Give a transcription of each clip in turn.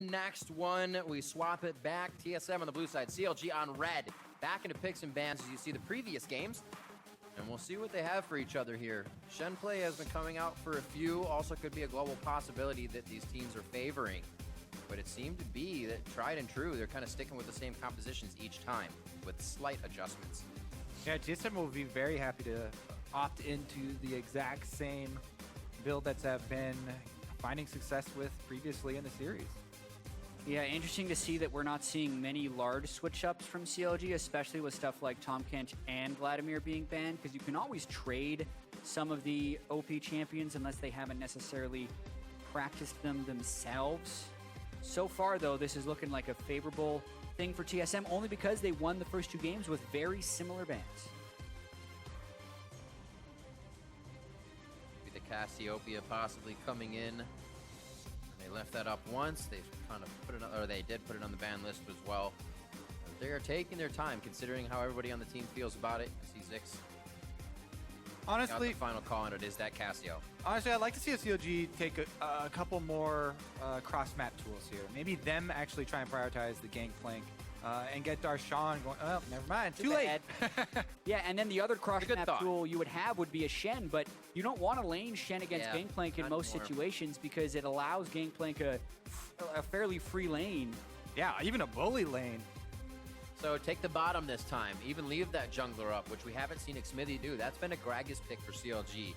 Next one, we swap it back. TSM on the blue side, CLG on red. Back into picks and bans as you see the previous games. And we'll see what they have for each other here. Shen play has been coming out for a few. Also could be a global possibility that these teams are favoring. But it seemed to be that tried and true, they're kind of sticking with the same compositions each time with slight adjustments. Yeah, TSM will be very happy to opt into the exact same build that's been finding success with previously in the series. Yeah, interesting to see that we're not seeing many large switch-ups from CLG, especially with stuff like Tahm Kench and Vladimir being banned, because you can always trade some of the OP champions unless they haven't necessarily practiced them themselves. So far, though, this is looking like a favorable thing for TSM, only because they won the first two games with very similar bans. The Cassiopeia possibly coming in. They left that up once. They've kind of put it, or they did put it on the ban list as well. They are taking their time, considering how everybody on the team feels about it. I see Zix. Honestly, got the final call on it is that Cassio. Honestly, I'd like to see a CLG take a couple more cross-map tools here. Maybe them actually try and prioritize the Gangplank and get Darshan going. Oh, never mind. Too late. Yeah, and then the other cross-map tool you would have would be a Shen, but you don't want to lane Shen against Gangplank in most situations because it allows Gangplank a fairly free lane. Yeah, even a bully lane. So take the bottom this time. Even leave that jungler up, which we haven't seen Xmithie do. That's been a Gragas pick for CLG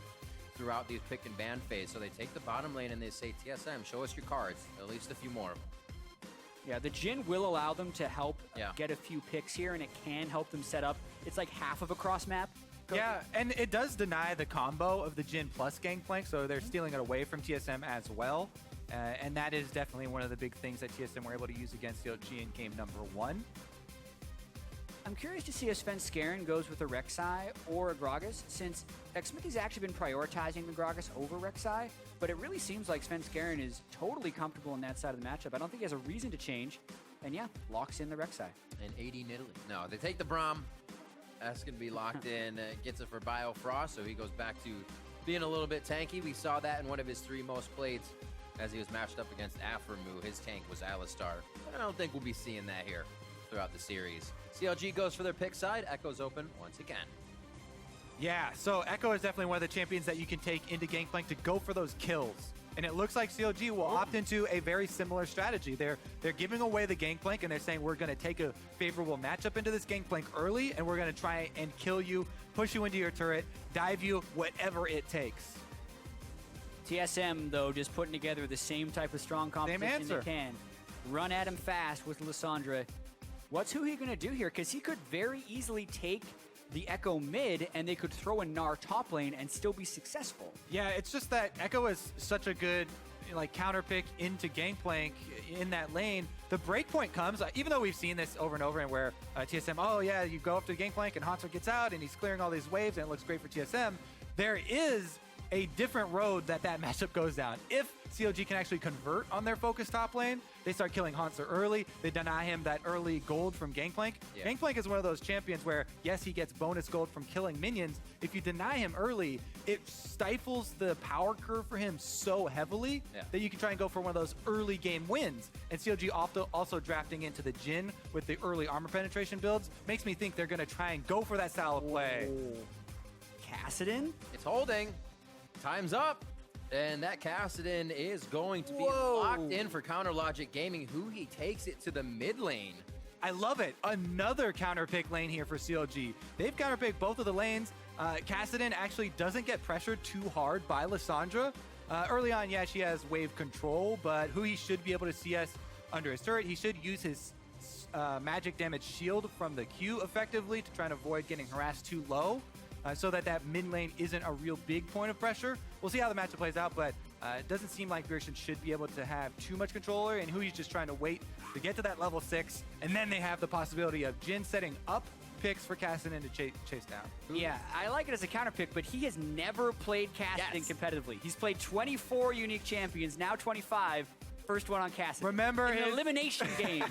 throughout these pick and ban phase. So they take the bottom lane and they say, TSM, show us your cards. At least a few more. Yeah, the Jhin will allow them to help get a few picks here, and it can help them set up. It's like half of a cross map. Yeah, and it does deny the combo of the Jhin plus Gangplank, so they're stealing it away from TSM as well. And that is definitely one of the big things that TSM were able to use against CLG in game number 1. I'm curious to see if Svenskeren goes with a Rek'Sai or a Gragas, since Xmithie's actually been prioritizing the Gragas over Rek'Sai, but it really seems like Svenskeren is totally comfortable in that side of the matchup. I don't think he has a reason to change, and yeah, locks in the Rek'Sai. And 80 Italy. No, they take the Braum. That's going to be locked in. Gets it for Biofrost, so he goes back to being a little bit tanky. We saw that in one of his 3 most played as he was matched up against aphromoo. His tank was Alistar. But I don't think we'll be seeing that here throughout the series. CLG goes for their pick side. Echo's open once again. Yeah, so Echo is definitely one of the champions that you can take into Gangplank to go for those kills. And it looks like CLG will opt into a very similar strategy. They're giving away the Gangplank, and they're saying we're going to take a favorable matchup into this Gangplank early, and we're going to try and kill you, push you into your turret, dive you, whatever it takes. TSM, though, just putting together the same type of strong competition they can. Run at him fast with Lissandra. What's Huhi going to do here? Because he could very easily take the Echo mid, and they could throw a Gnar top lane and still be successful. Yeah, it's just that Echo is such a good counter pick into Gangplank in that lane. The breakpoint comes, even though we've seen this over and over, and where TSM, oh yeah, you go up to Gangplank and Hauntzer gets out and he's clearing all these waves and it looks great for TSM. There is a different road that matchup goes down. If CLG can actually convert on their focus top lane, they start killing Hauntzer early. They deny him that early gold from Gangplank. Yeah. Gangplank is one of those champions where, yes, he gets bonus gold from killing minions. If you deny him early, it stifles the power curve for him so heavily that you can try and go for one of those early game wins. And CLG also drafting into the Jhin with the early armor penetration builds makes me think they're going to try and go for that style of play. Whoa. Kassadin? It's holding. Time's up. And that Kassadin is going to be locked in for Counter Logic Gaming. Huhi takes it to the mid lane. I love it. Another counter pick lane here for CLG. They've counter picked both of the lanes. Kassadin actually doesn't get pressured too hard by Lissandra. Early on, yeah, she has wave control, but Huhi should be able to CS under his turret. He should use his magic damage shield from the Q effectively to try and avoid getting harassed too low. So that mid lane isn't a real big point of pressure. We'll see how the matchup plays out, but it doesn't seem like Bjergsen should be able to have too much control, and Hui's just trying to wait to get to that level 6, and then they have the possibility of Jhin setting up picks for Kassadin to chase down. Yeah, I like it as a counter pick, but he has never played Kassadin competitively. He's played 24 unique champions, now 25. First one on Kassadin. Remember in an elimination game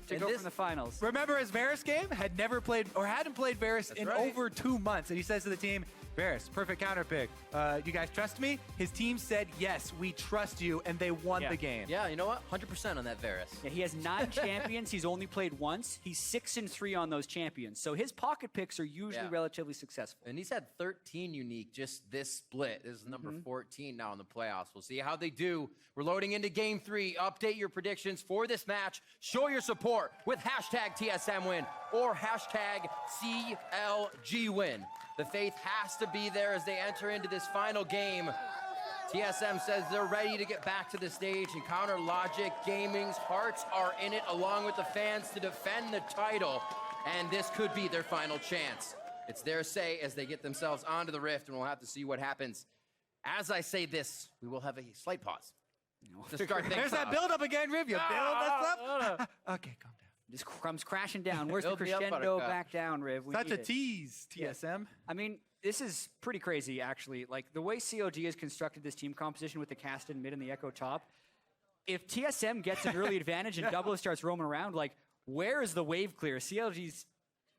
to go from the finals. Remember his Varus game? Hadn't played Varus in over 2 months. And he says to the team, Varus, perfect counter pick. You guys trust me? His team said, yes, we trust you, and they won the game. Yeah, you know what? 100% on that Varus. Yeah, he has 9 champions. He's only played once. He's 6-3 on those champions. So his pocket picks are usually relatively successful. And he's had 13 unique just this split. This is number 14 now in the playoffs. We'll see how they do. We're loading into game 3. Update your predictions for this match. Show your support with hashtag TSM win or hashtag CLG win. The faith has to be there as they enter into this final game. TSM says they're ready to get back to the stage, and Counter Logic Gaming's hearts are in it along with the fans to defend the title, and this could be their final chance. It's their say as they get themselves onto the Rift, and we'll have to see what happens. As I say this, we will have a slight pause to start things There's that off. build up again, Riv. You build us up. Okay, calm down. Just comes crashing down. Where's the Build me up, crescendo Buttercup. back down, Riv? We Such need a it. tease, TSM. I mean, this is pretty crazy, actually. Like, the way CLG has constructed this team composition with the Casted mid and the Echo top, if TSM gets an early advantage and Doublelift starts roaming around, like, where is the wave clear? CLG's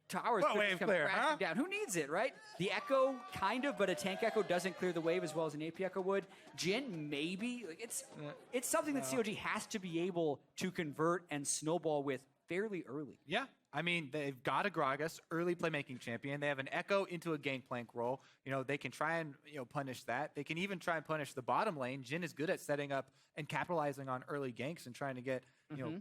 towers What could wave just come clear, crashing huh? down. Who needs it, right? The Echo, kind of, but a tank Echo doesn't clear the wave as well as an AP Echo would. Jin, maybe. Like, it's something that CLG has to be able to convert and snowball with fairly early. Yeah, I mean, they've got a Gragas, early playmaking champion. They have an Echo into a Gangplank role. You know, they can try and, punish that. They can even try and punish the bottom lane. Jin is good at setting up and capitalizing on early ganks and trying to get,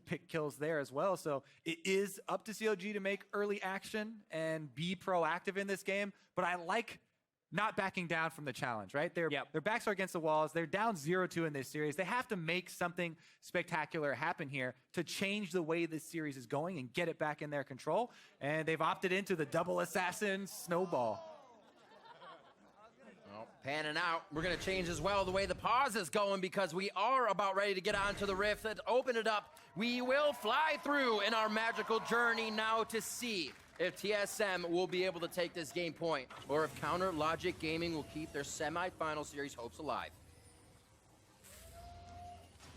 pick kills there as well. So it is up to CLG to make early action and be proactive in this game. But I like not backing down from the challenge, right? Their backs are against the walls. They're down 0-2 in this series. They have to make something spectacular happen here to change the way this series is going and get it back in their control. And they've opted into the double assassin snowball. Well, panning out. We're going to change as well the way the pause is going because we are about ready to get onto the Rift. Let's open it up. We will fly through in our magical journey now to see if TSM will be able to take this game point or if Counter Logic Gaming will keep their semi-final series hopes alive.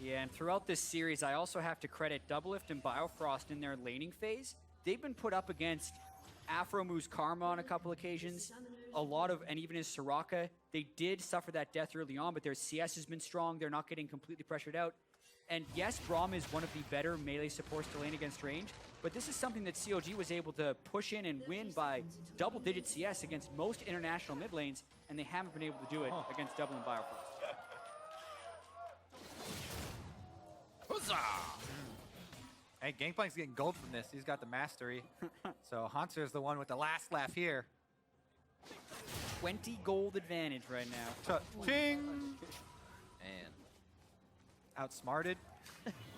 Yeah, and throughout this series, I also have to credit Doublelift and Biofrost in their laning phase. They've been put up against aphromoo Karma on a couple occasions, and even his Soraka. They did suffer that death early on, but their CS has been strong. They're not getting completely pressured out. And yes, Braum is one of the better melee supports to lane against range, but this is something that CLG was able to push in and win by double-digit CS against most international mid lanes, and they haven't been able to do it against Double and Biofrost. Huzzah! Hey, Gangplank's getting gold from this. He's got the mastery. So Hauntzer is the one with the last laugh here. 20 gold advantage right now. Ching! And Outsmarted.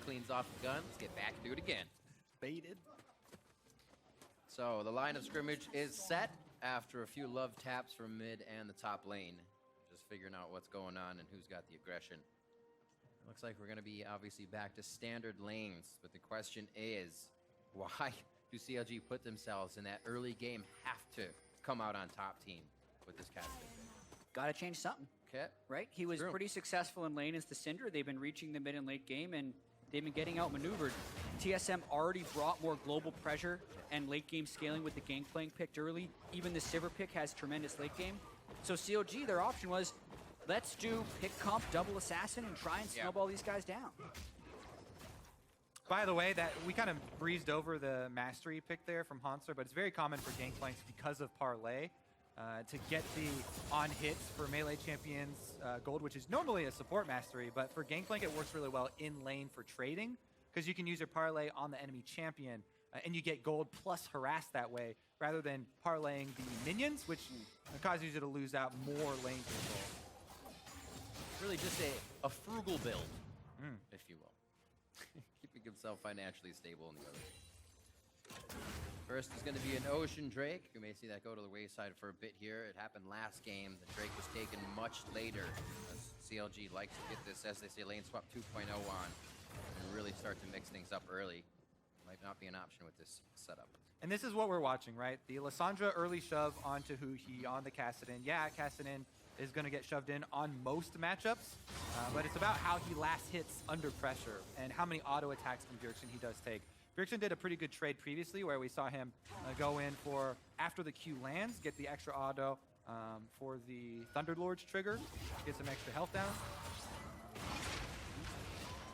cleans off the gun. Let's get back and do it again. Baited. So the line of scrimmage is set after a few love taps from mid and the top lane. Just figuring out what's going on and who's got the aggression. It looks like we're going to be obviously back to standard lanes, but the question is, why do CLG put themselves in that early game have to come out on top team with this Casted? Gotta change something. Okay. Right? He was pretty successful in lane as the Cinder. They've been reaching the mid and late game, and they've been getting outmaneuvered. TSM already brought more global pressure and late game scaling with the Gangplank picked early. Even the Sivir pick has tremendous late game. So CLG, their option was, let's do pick comp, double assassin, and try and snowball these guys down. By the way, that we kind of breezed over the mastery pick there from Hauntzer, but it's very common for Gangplanks because of Parlay to get the on hits for melee champions gold, which is normally a support mastery, but for Gangplank it works really well in lane for trading because you can use your Parlay on the enemy champion and you get gold plus harass that way rather than parlaying the minions, which causes you to lose out more lane control. Really just a frugal build, if you will. Keeping himself financially stable in the other. First is going to be an Ocean Drake. You may see that go to the wayside for a bit here. It happened last game. The Drake was taken much later. As CLG likes to get this, as they say, lane swap 2.0 on and really start to mix things up early. Might not be an option with this setup. And this is what we're watching, right? The Lissandra early shove onto Huhi on the Kassadin. Yeah, Kassadin is going to get shoved in on most matchups, but it's about how he last hits under pressure and how many auto attacks from Bjergsen he does take. Bjergsen did a pretty good trade previously where we saw him go in for, after the Q lands, get the extra auto, for the Thunderlord's trigger. Get some extra health down.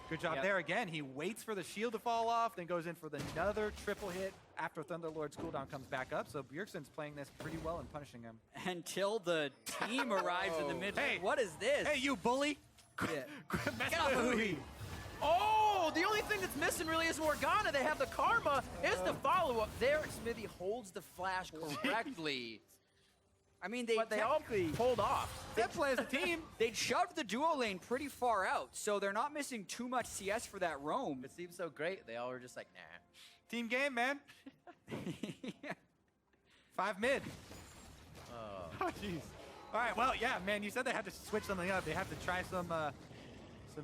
Good job there again. He waits for the shield to fall off, then goes in for another triple hit after Thunderlord's cooldown comes back up. So Bjergsen's playing this pretty well and punishing him. Until the team arrives in the mid. Hey, what is this? Hey, you bully! Yeah. Get off Huhi! Oh, the only thing that's missing really is Morgana. They have the Karma. Is the follow-up there. Xmithie holds the flash correctly. I mean, they all pulled off. They play as a team. They shoved the duo lane pretty far out, so they're not missing too much CS for that roam. It seems so great. They all were just like, nah. Team game, man. 5 mid. Oh, jeez. All right, well, yeah, man, you said they had to switch something up. They have to try some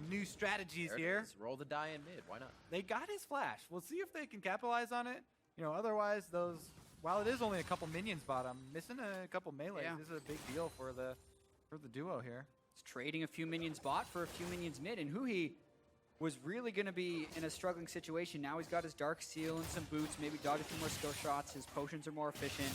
new strategies here. Roll the die in mid. Why not? They got his flash. We'll see if they can capitalize on it. You know, otherwise, while it is only a couple minions bottom, missing a couple melees is a big deal for the duo here. It's trading a few minions bot for a few minions mid, and Huhi was really going to be in a struggling situation. Now he's got his Dark Seal and some boots, maybe dodge a few more skill shots. His potions are more efficient.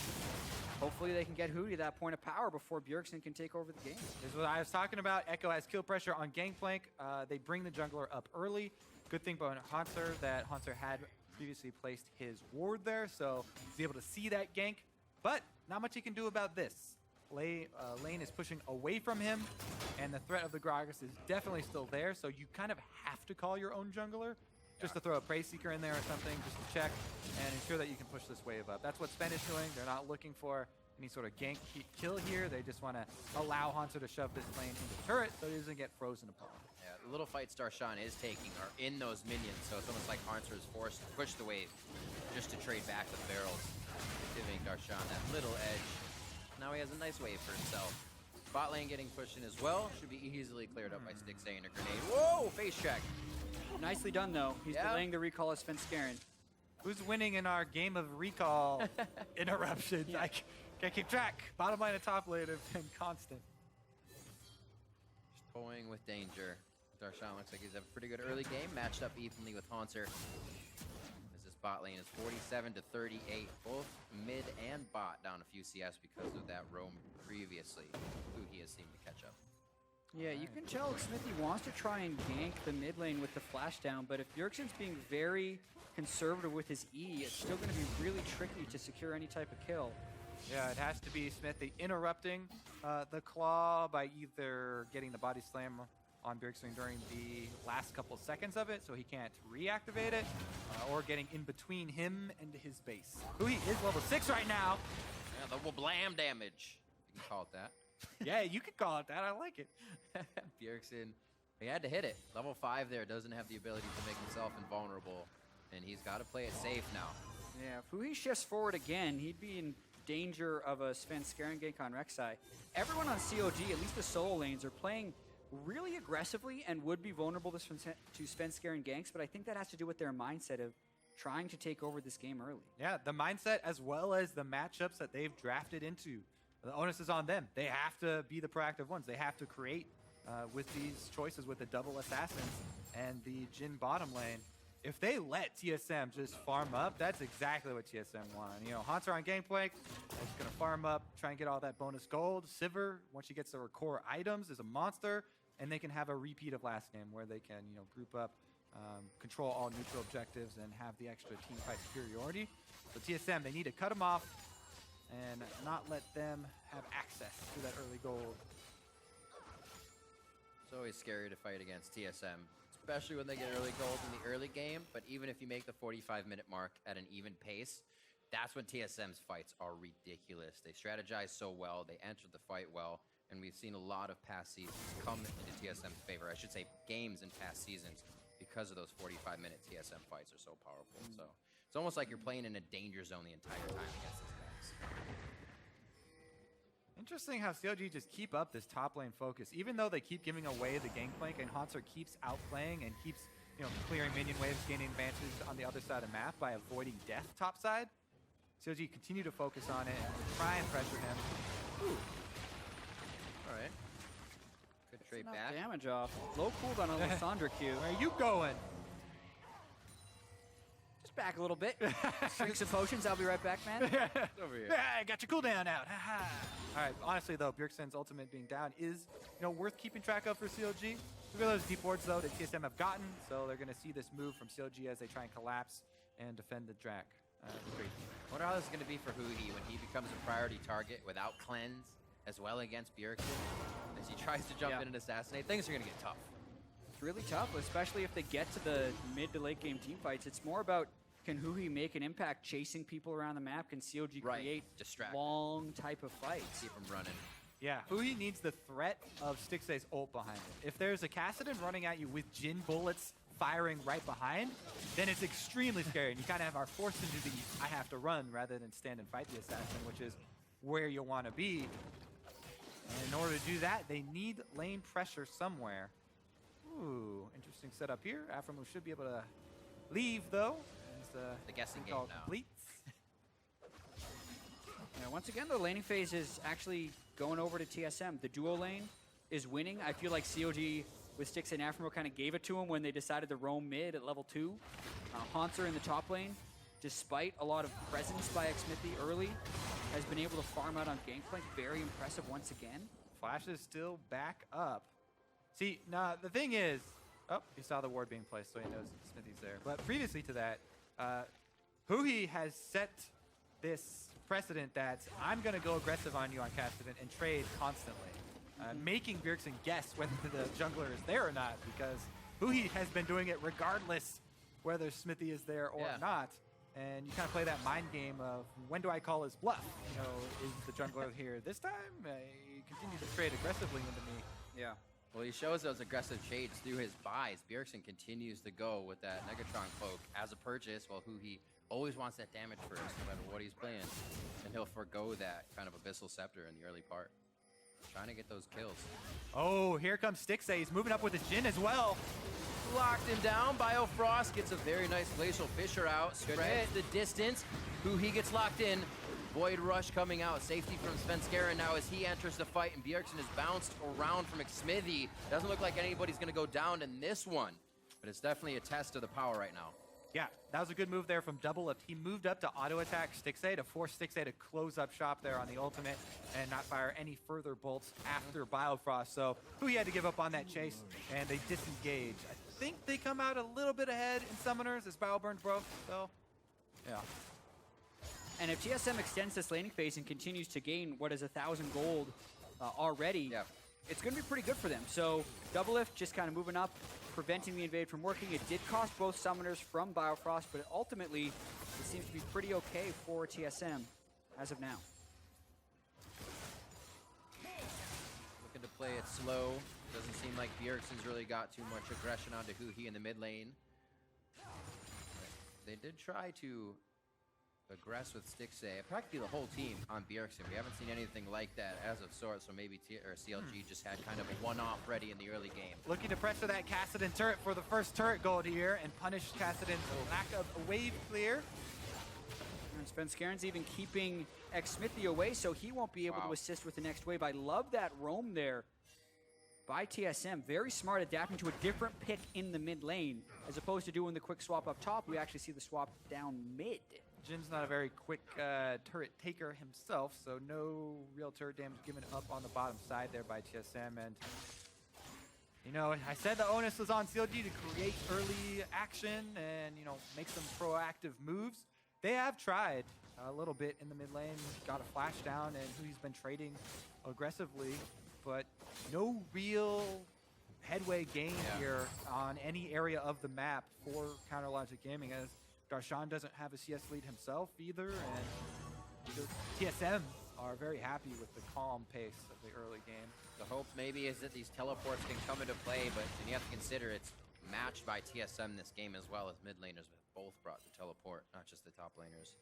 Hopefully they can get Huhi to that point of power before Bjergsen can take over the game. This is what I was talking about. Echo has kill pressure on Gangplank. They bring the jungler up early. Good thing about Hauntzer that Hauntzer had previously placed his ward there, so he's able to see that gank. But not much he can do about this. Lane is pushing away from him, and the threat of the Gragas is definitely still there, so you kind of have to call your own jungler just to throw a Prey Seeker in there or something, just to check and ensure that you can push this wave up. That's what Sven is doing. They're not looking for any sort of gank kill here. They just want to allow Hauntzer to shove this lane into the turret so he doesn't get frozen upon. Yeah, the little fights Darshan is taking are in those minions, so it's almost like Hauntzer is forced to push the wave just to trade back the barrels, giving Darshan that little edge. Now he has a nice wave for himself. Bot lane getting pushed in as well. Should be easily cleared up by Stixxay and a grenade. Whoa, face check. Nicely done, though. He's delaying the recall of Svenskeren. Who's winning in our game of recall interruptions? I can't keep track. Bottom lane and top lane have been constant. Just toying with danger. Darshan looks like he's having a pretty good early game, matched up evenly with Hauntzer. As this bot lane is 47 to 38. Both mid and bot down a few CS because of that roam previously. Huhi has seemed to catch up. Yeah, you can tell Xmithie wants to try and gank the mid lane with the flash down, but if Bjergsen's being very conservative with his E, it's still going to be really tricky to secure any type of kill. Yeah, it has to be Xmithie interrupting the claw by either getting the body slam on Bjergsen during the last couple seconds of it so he can't reactivate it, or getting in between him and his base. Huhi is level 6 right now. Yeah, the blam damage. You can call it that. Yeah, you could call it that. I like it. Bjergsen, he had to hit it. Level 5 there doesn't have the ability to make himself invulnerable, and he's got to play it safe now. Yeah, if Huhi shifts forward again, he'd be in danger of a Svenskeren gank on Rek'Sai. Everyone on CLG, at least the solo lanes, are playing really aggressively and would be vulnerable to Svenskeren ganks, but I think that has to do with their mindset of trying to take over this game early. Yeah, the mindset as well as the matchups that they've drafted into. The onus is on them. They have to be the proactive ones. They have to create with these choices with the double assassins and the Jhin bottom lane. If they let TSM just farm up, that's exactly what TSM want. You know, Hauntzer on Gangplank is going to farm up, try and get all that bonus gold. Sivir, once she gets her core items, is a monster, and they can have a repeat of last game where they can, you know, group up, control all neutral objectives, and have the extra team fight superiority. So TSM, they need to cut them off and not let them have access to that early gold. It's always scary to fight against TSM, especially when they get early gold in the early game. But even if you make the 45-minute mark at an even pace, that's when TSM's fights are ridiculous. They strategize so well, they enter the fight well, and we've seen a lot of past seasons come into TSM's favor. I should say games in past seasons because of those 45-minute TSM fights are so powerful. So it's almost like you're playing in a danger zone the entire time against these guys. Interesting how CLG just keep up this top lane focus, even though they keep giving away the Gangplank and Hauntzer keeps outplaying and keeps, you know, clearing minion waves, gaining advantages on the other side of the map by avoiding death top side. CLG continue to focus on it and try and pressure him. Ooh. All right. Good trade Enough back. damage off. Low cooldown on Lissandra Q. Where are you going? Just back a little bit. Drink some potions. I'll be right back, man. Over here. Yeah, I got your cooldown out. All right, honestly though, Bjergsen's ultimate being down is, worth keeping track of for CLG. Look at those deep wards though that TSM have gotten, so they're gonna see this move from CLG as they try and collapse and defend the Drac. Great. Wonder how this is going to be for Huhi when he becomes a priority target without cleanse, as well against Bjergsen. As he tries to jump in and assassinate, things are going to get tough. It's really tough, especially if they get to the mid to late game team fights. It's more about, can Huhi make an impact chasing people around the map? Can CLG create long type of fights? Keep him running. Yeah, Huhi needs the threat of Stixxay's ult behind it. If there's a Kassadin running at you with Jhin bullets firing right behind, then it's extremely scary. And you kind of are forced into the I have to run rather than stand and fight the assassin, which is where you want to be. And in order to do that, they need lane pressure somewhere. Ooh, interesting setup here. aphromoo should be able to leave, though. The guessing game now. Complete. Once again, the laning phase is actually going over to TSM. The duo lane is winning. I feel like CLG with Stixxay and aphromoo kind of gave it to him when they decided to roam mid at level 2. Hauntzer in the top lane, despite a lot of presence by Xmithie early, has been able to farm out on Gangplank. Very impressive once again. Flash is still back up. See, now the thing is, oh, he saw the ward being placed, so he knows Xmithie's there. But previously to that, Huhi has set this precedent that I'm going to go aggressive on you on Kassadin and trade constantly. Making Bjergsen guess whether the jungler is there or not, because Huhi has been doing it regardless whether Xmithie is there or not. And you kind of play that mind game of, when do I call his bluff? Is the jungler here this time? He continues to trade aggressively into me. Yeah. Well, he shows those aggressive shades through his buys. Bjergsen continues to go with that Negatron poke as a purchase, while Huhi always wants that damage first, no matter what he's playing. And he'll forego that kind of Abyssal Scepter in the early part. Trying to get those kills. Oh, here comes Stixxay. He's moving up with his Jhin as well. Locked him down. Biofrost gets a very nice Glacial Fissure out. Spreads the distance. Huhi gets locked in. Void Rush coming out. Safety from Svenskeren now as he enters the fight, and Bjergsen is bounced around from Xmithie. Doesn't look like anybody's going to go down in this one, but it's definitely a test of the power right now. Yeah, that was a good move there from Doublelift. He moved up to auto-attack Stixxay to force Stixxay to close up shop there on the ultimate and not fire any further bolts after Biofrost. So Huhi had to give up on that chase, and they disengage. I think they come out a little bit ahead in Summoners as Bioburns broke, so yeah. And if TSM extends this laning phase and continues to gain what is 1,000 gold already, it's going to be pretty good for them. So Doublelift just kind of moving up, preventing the invade from working. It did cost both Summoners from Biofrost, but ultimately it seems to be pretty okay for TSM as of now. Looking to play it slow. Doesn't seem like Bjergsen's really got too much aggression onto Huhi in the mid lane. They did try to aggress with Stixxay, practically the whole team on Bjergsen. We haven't seen anything like that as of sort, so maybe CLG just had kind of a one-off ready in the early game. Looking to pressure that Kassadin turret for the first turret gold here and punish Kassadin's lack of a wave clear. And Svenskeren's even keeping Xmithie away, so he won't be able to assist with the next wave. I love that roam there by TSM. Very smart, adapting to a different pick in the mid lane. As opposed to doing the quick swap up top, we actually see the swap down mid. Jhin's not a very quick turret taker himself, so no real turret damage given up on the bottom side there by TSM. And, I said the onus was on CLG to create early action and, make some proactive moves. They have tried a little bit in the mid lane, got a flash down, and Huhi's been trading aggressively, but no real headway gained here on any area of the map for Counter Logic Gaming, as Darshan doesn't have a CS lead himself either, and TSM are very happy with the calm pace of the early game. The hope maybe is that these teleports can come into play, but you have to consider it's matched by TSM this game as well, as mid laners both brought the teleport, not just the top laners.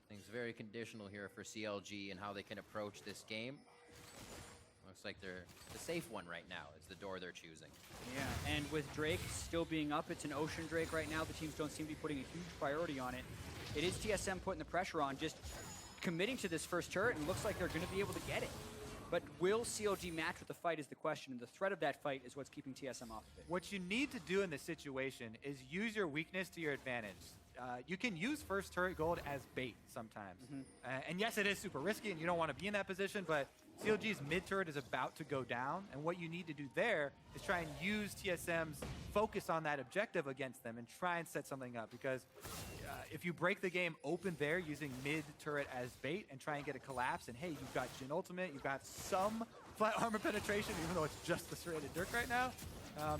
Things very conditional here for CLG and how they can approach this game. Looks like they're the safe one right now is the door they're choosing. Yeah, and with Drake still being up, it's an Ocean Drake right now. The teams don't seem to be putting a huge priority on it. It is TSM putting the pressure on, just committing to this first turret, and looks like they're going to be able to get it. But will CLG match with the fight is the question, and the threat of that fight is what's keeping TSM off of it. What you need to do in this situation is use your weakness to your advantage. You can use first turret gold as bait sometimes. And yes, it is super risky and you don't want to be in that position, but CLG's mid turret is about to go down, and what you need to do there is try and use TSM's focus on that objective against them and try and set something up, because if you break the game open there using mid turret as bait and try and get a collapse, and hey, you've got Jhin ultimate, you've got some flat armor penetration, even though it's just the serrated Dirk right now,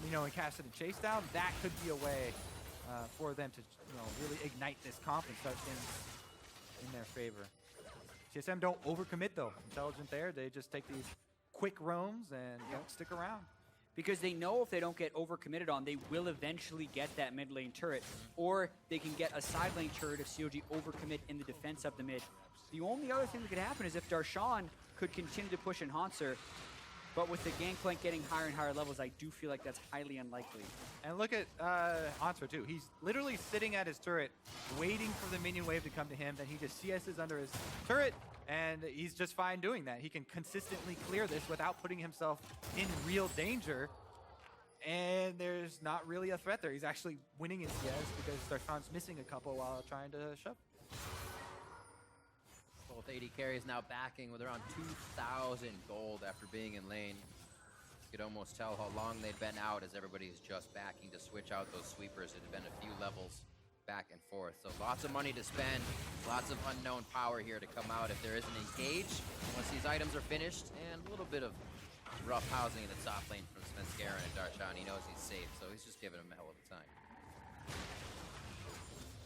you know, and cast it and chase down, that could be a way for them to, you know, really ignite this confidence in their favor. TSM don't overcommit though. Intelligent there. They just take these quick roams and don't stick around. Because they know if they don't get overcommitted on, they will eventually get that mid lane turret. Or they can get a side lane turret if CLG overcommit in the defense of the mid. The only other thing that could happen is if Darshan could continue to push in Hauntzer. But with the Gangplank getting higher and higher levels, I do feel like that's highly unlikely. And look at Hauntzer too. He's literally sitting at his turret, waiting for the minion wave to come to him. Then he just CS's under his turret, and he's just fine doing that. He can consistently clear this without putting himself in real danger. And there's not really a threat there. He's actually winning in CS because Darshan's missing a couple while trying to shove. Both AD carries now backing with around 2,000 gold after being in lane. You could almost tell how long they'd been out as everybody's just backing to switch out those sweepers. It had been a few levels back and forth. So lots of money to spend, lots of unknown power here to come out if there is an engage once these items are finished, and a little bit of rough housing in the top lane from Svenskeren and Darshan. He knows he's safe, so he's just giving him a hell of a time.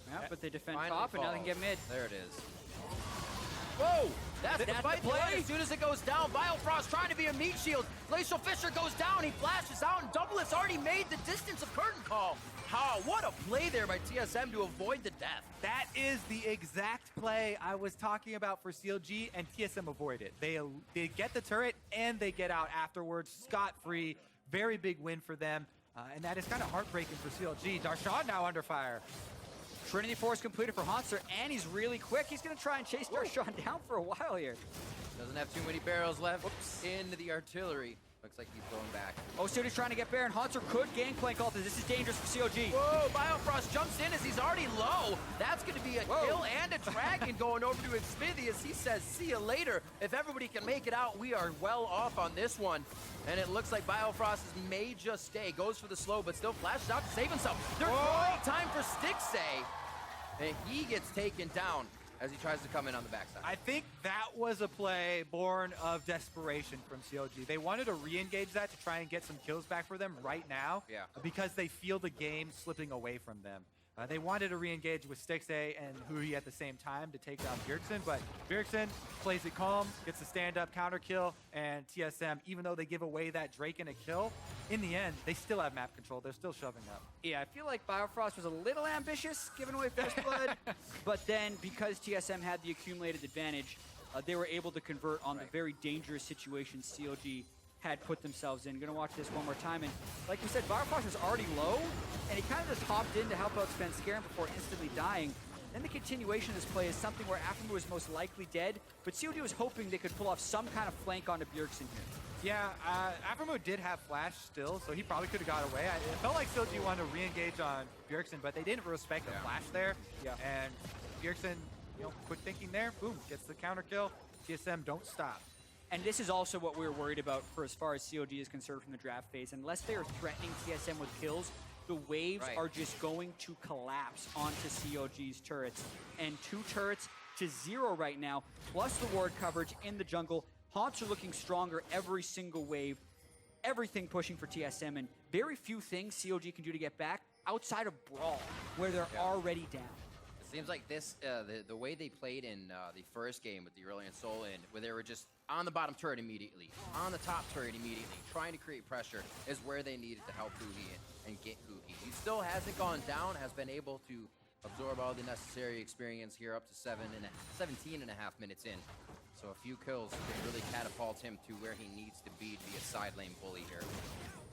Yeah, but they defend Finally top and now they can get mid. There it is. Whoa! That's the fight play. As soon as it goes down, Biofrost trying to be a meat shield. Glacial Fisher goes down. He flashes out, and Doublelift's already made the distance of curtain call. How? What a play there by TSM to avoid the death. That is the exact play I was talking about for CLG, and TSM avoid it. They get the turret, and they get out afterwards, scot-free. Very big win for them, and that is kind of heartbreaking for CLG. Darshan now under fire. Trinity Force completed for Hauntzer, and he's really quick. He's going to try and chase Darshan down for a while here. Doesn't have too many barrels left. Into the artillery. Looks like he's going back. Oh, Sudi's trying to get Baron. Hauntzer could Gangplank ult. This is dangerous for CLG. Whoa, Biofrost jumps in as he's already low. That's going to be a kill and a dragon going over to Xmithie as he says, see you later. If everybody can make it out, we are well off on this one. And it looks like Biofrost may just stay. Goes for the slow, but still flashes out to save himself. They're throwing time for Stixxay. And he gets taken down as he tries to come in on the backside. I think that was a play born of desperation from CLG. They wanted to re-engage that to try and get some kills back for them right now, because they feel the game slipping away from them. They wanted to re-engage with Stixxay and Huhi at the same time to take down Bjergsen, but Bjergsen plays it calm, gets the stand-up counter kill, and TSM, even though they give away that Drake and a kill, in the end, they still have map control. They're still shoving up. Yeah, I feel like Biofrost was a little ambitious, giving away first blood, but then because TSM had the accumulated advantage, they were able to convert on the very dangerous situation CLG had put themselves in. Gonna watch this one more time, and like we said, Biofrost was already low, and he kind of just hopped in to help out Svenskeren before instantly dying. Then the continuation of this play is something where aphromoo was most likely dead, but CLG was hoping they could pull off some kind of flank onto Bjergsen here. Yeah, aphromoo did have flash still, so he probably could have got away. It felt like CLG wanted to re-engage on Bjergsen, but they didn't respect the flash there. Yeah. And Bjergsen, you know, quick thinking there, boom, gets the counter kill. TSM don't stop. And this is also what we were worried about for as far as CLG is concerned from the draft phase. Unless they are threatening TSM with kills, the waves are just going to collapse onto CLG's turrets. And 2 turrets to 0 right now, plus the ward coverage in the jungle. Hauntzer looking stronger every single wave. Everything pushing for TSM, and very few things CLG can do to get back outside of Brawl, where they're already down. It seems like this, the way they played in the first game with the Aurelion Soul in, where they were just on the bottom turret immediately, on the top turret immediately, trying to create pressure, is where they needed to help Huhi and get Huhi. He still hasn't gone down, has been able to absorb all the necessary experience here up to 17 and a half minutes in. So a few kills can really catapult him to where he needs to be a side lane bully here,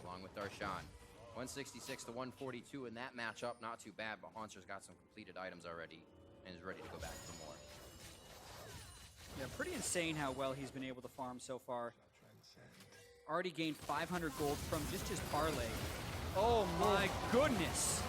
along with Darshan. 166 to 142 in that matchup, not too bad, but Hauntzer's got some completed items already and is ready to go back for more. Yeah, pretty insane how well he's been able to farm so far. Already gained 500 gold from just his parlay. Oh my goodness.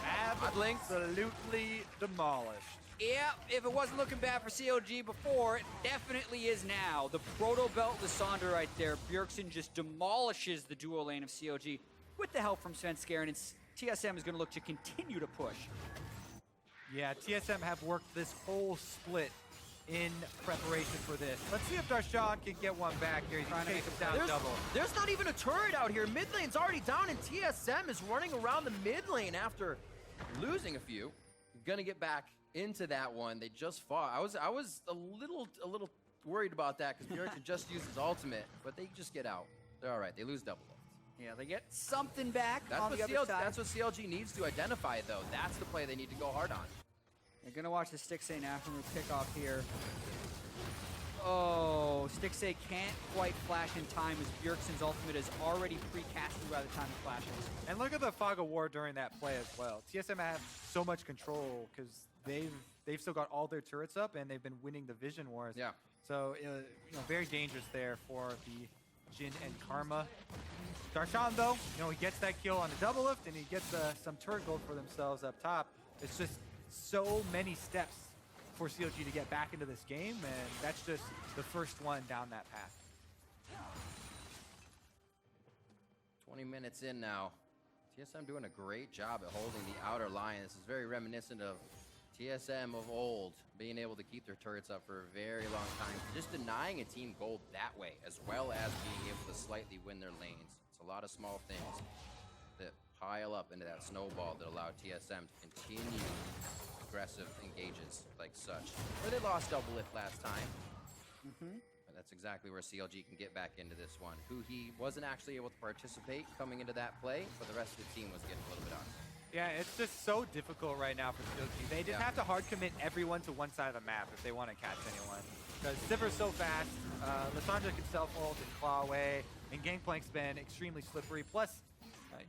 Absolutely demolished. Yeah, if it wasn't looking bad for CLG before, it definitely is now. The Proto Belt Lysandre right there. Bjergsen just demolishes the duo lane of CLG with the help from Svenskeren, and TSM is going to look to continue to push. Yeah, TSM have worked this whole split in preparation for this. Let's see if Darshan can get one back here. He's trying to make him down double. There's not even a turret out here. Mid lane's already down, and TSM is running around the mid lane after losing a few. Gonna get back into that one. They just fought. I was a little worried about that because Bjergsen just used his ultimate, but they just get out. They're all right. They lose double. Yeah, they get something back on the other side. That's what CLG needs to identify, though. That's the play they need to go hard on. They're going to watch the Stixxay and aphromoo pick off here. Oh, Stixxay can't quite flash in time as Bjergsen's ultimate is already pre-casted by the time it flashes. And look at the fog of war during that play as well. TSM have so much control because they've still got all their turrets up and they've been winning the vision wars. Yeah. So very dangerous there for the Jhin and Karma. Darshan though, he gets that kill on the double lift and he gets some turret gold for themselves up top. It's just so many steps for CLG to get back into this game, and that's just the first one down that path. 20 minutes in now. TSM doing a great job at holding the outer line. This is very reminiscent of TSM of old, being able to keep their turrets up for a very long time. Just denying a team gold that way, as well as being able to slightly win their lanes. It's a lot of small things that pile up into that snowball that allow TSM to continue aggressive engages like such. Where they lost double lift last time. But that's exactly where CLG can get back into this one. Huhi wasn't actually able to participate coming into that play, but the rest of the team was getting a little bit on. Yeah, it's just so difficult right now for CLG. They just have to hard commit everyone to one side of the map if they want to catch anyone. Because Sivir's so fast, Lysandre can self-ult and claw away, and Gangplank's been extremely slippery, plus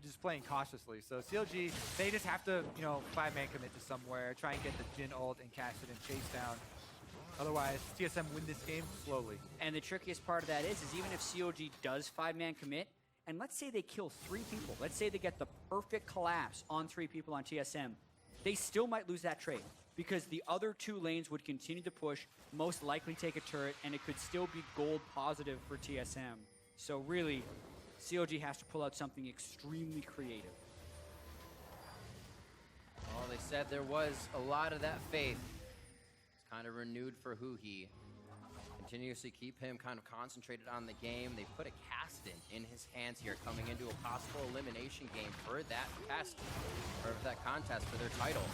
just playing cautiously. So CLG, they just have to, 5-man commit to somewhere, try and get the Jhin ult and cast it and chase down. Otherwise, TSM win this game slowly. And the trickiest part of that is even if CLG does 5-man commit, and let's say they kill 3 people, let's say they get the perfect collapse on 3 people on TSM, they still might lose that trade because the other 2 lanes would continue to push, most likely take a turret, and it could still be gold positive for TSM. So really, CLG has to pull out something extremely creative. Well, they said there was a lot of that faith. It's kind of renewed for Huhi. Continuously keep him kind of concentrated on the game. They put a cast in his hands here coming into a possible elimination game for that test, or that contest for their title.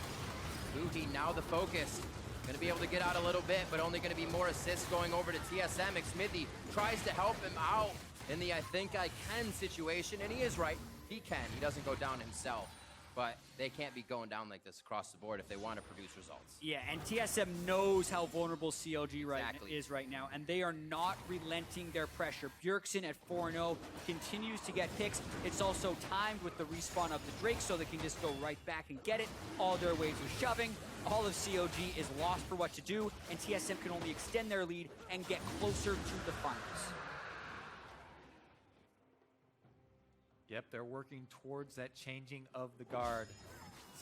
Huhi now the focus. Going to be able to get out a little bit, but only going to be more assists going over to TSM. Xmithie tries to help him out in the I think I can situation, and he is right. He can. He doesn't go down himself. But they can't be going down like this across the board if they want to produce results. Yeah, and TSM knows how vulnerable CLG is right now, and they are not relenting their pressure. Bjergsen at 4-0 continues to get picks. It's also timed with the respawn of the Drake, so they can just go right back and get it. All their waves are shoving. All of CLG is lost for what to do, and TSM can only extend their lead and get closer to the finals. Yep, they're working towards that changing of the guard.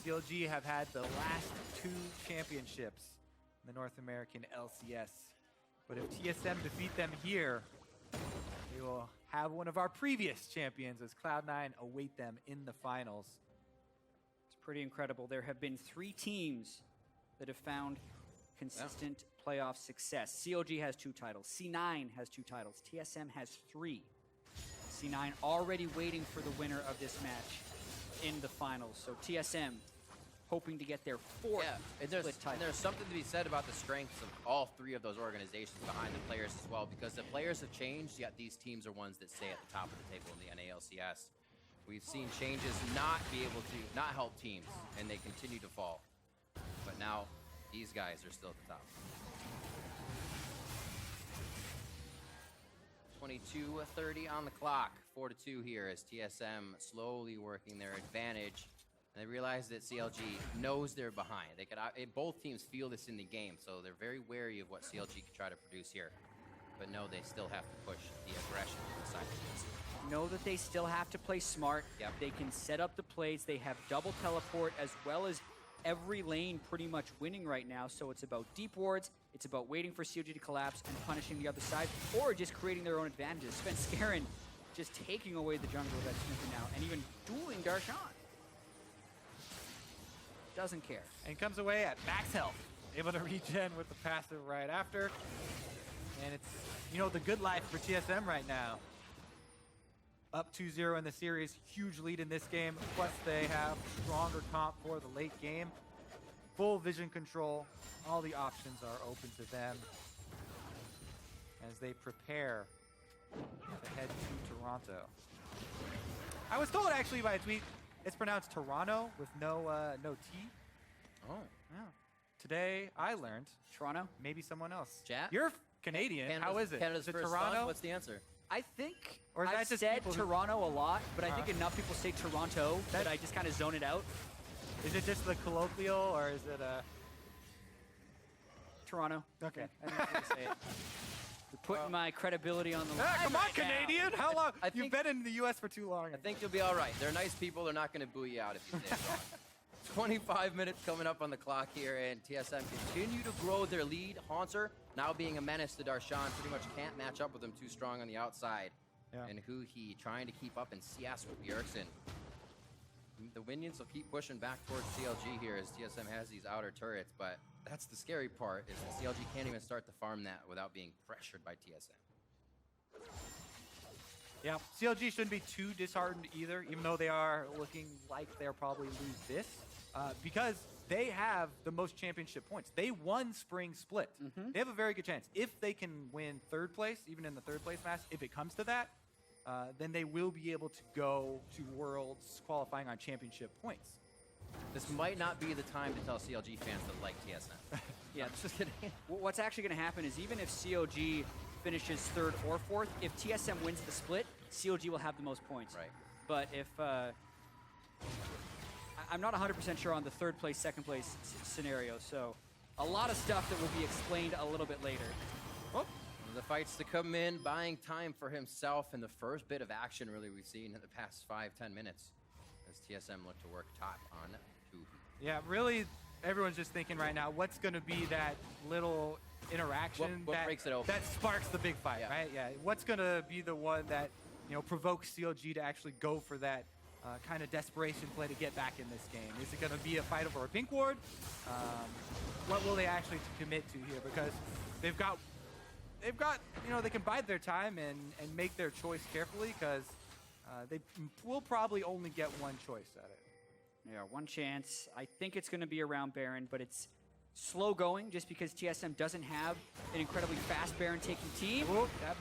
CLG have had the last 2 championships in the North American LCS. But if TSM defeat them here, they will have one of our previous champions as Cloud9 await them in the finals. It's pretty incredible. There have been 3 teams that have found consistent playoff success. CLG has 2 titles. C9 has 2 titles. TSM has 3. C9 already waiting for the winner of this match in the finals. So TSM hoping to get their 4th split title. And there's something to be said about the strengths of all 3 of those organizations behind the players as well, because the players have changed, yet these teams are ones that stay at the top of the table in the NALCS. We've seen changes not be able to, not help teams, and they continue to fall. But now, these guys are still at the top. 22:30 on the clock, 4-2 here as TSM slowly working their advantage. And they realize that CLG knows they're behind. They could, both teams feel this in the game, so they're very wary of what CLG could try to produce here. But no, they still have to push the aggression inside the TSM. Know that they still have to play smart. Yep. They can set up the plays. They have double teleport as well as every lane pretty much winning right now. So it's about deep wards. It's about waiting for CLG to collapse and punishing the other side, or just creating their own advantages. Svenskeren just taking away the jungle of Xmithie now, and even dueling Darshan. Doesn't care. And comes away at max health. Able to regen with the passive right after. And it's, you know, the good life for TSM right now. Up 2-0 in the series, huge lead in this game. Plus they have stronger comp for the late game. Full vision control. All the options are open to them as they prepare to head to Toronto. I was told actually by a tweet, it's pronounced Toronto with no T. Oh. Yeah. Today I learned. Toronto? Maybe someone else. Chat? You're Canadian. How is it? Canada's Is it first Toronto? son? What's the answer? I think Or is I've that just said people who- Toronto a lot, but I think enough people say Toronto that I just kind of zone it out. Is it just the colloquial or is it Toronto. Okay. I think that's what I say it. You're putting my credibility on the line. Come on, right now. Canadian! How long? I You've think- been in the U.S. for too long. I think you'll be all right. They're nice people. They're not going to boo you out if you say it wrong. 25 minutes coming up on the clock here, and TSM continue to grow their lead. Hauntzer now being a menace to Darshan, pretty much can't match up with him too strong on the outside. Yeah. And Huhi trying to keep up in CS with Bjergsen. The Winions will keep pushing back towards CLG here as TSM has these outer turrets, but that's the scary part, is that CLG can't even start to farm that without being pressured by TSM. Yeah, CLG shouldn't be too disheartened either, even though they are looking like they'll probably lose this, because they have the most championship points. They won Spring Split. They have a very good chance. If they can win third place, even in the third place match, if it comes to that, then they will be able to go to Worlds qualifying on championship points. This might not be the time to tell CLG fans that like TSM. Yeah, I'm just kidding. what's actually going to happen is even if CLG finishes third or fourth, if TSM wins the split, CLG will have the most points. Right. But if I'm not 100% sure on the third place, second place scenario, so a lot of stuff that will be explained a little bit later. Well, one of the fights to come in, buying time for himself in the first bit of action really we've seen in the past 5-10 minutes as TSM look to work top on Huhi. Yeah, really, everyone's just thinking right now, what's going to be that little interaction What that breaks it open? that sparks the big fight, Yeah. right? Yeah. What's going to be the one that, you know, provokes CLG to actually go for that kind of desperation play to get back in this game? Is it going to be a fight over a pink ward? What will they actually commit to here? Because they've got, you know, they can bide their time and make their choice carefully, because they will probably only get one choice at it. Yeah, one chance. I think it's going to be around Baron, but it's slow going just because TSM doesn't have an incredibly fast Baron taking team. Whoop, that's